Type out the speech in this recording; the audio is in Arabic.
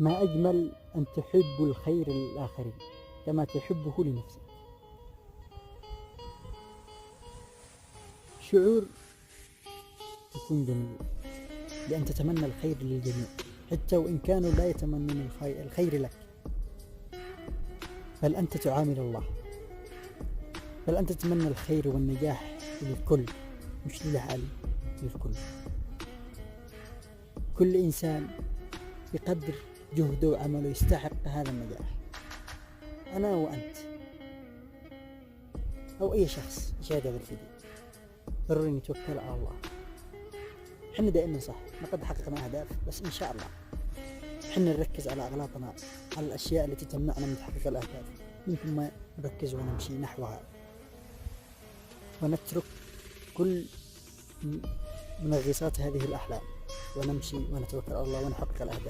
ما أجمل أن تحب الخير للآخرين كما تحبه لنفسك. شعور يكون جميل بأن تتمنى الخير للجميع حتى وإن كانوا لا يتمنون الخير لك، بل أنت تعامل الله، بل أنت تتمنى الخير والنجاح للكل مش للعالم، للكل. كل إنسان بقدر جهده وعمله يستحق هذا النجاح. أنا وأنت أو أي شخص يشاهد هذا الفيديو ضروري نتوكل على الله. حنا دائما صح، لقد حققنا أهداف، بس إن شاء الله حنا نركز على أغلاطنا، على الأشياء التي تمنعنا من تحقيق الأهداف، يمكن ما نركز ونمشي نحوها ونترك كل منغصات هذه الأحلام ونمشي ونتوكل على الله ونحقق الأهداف.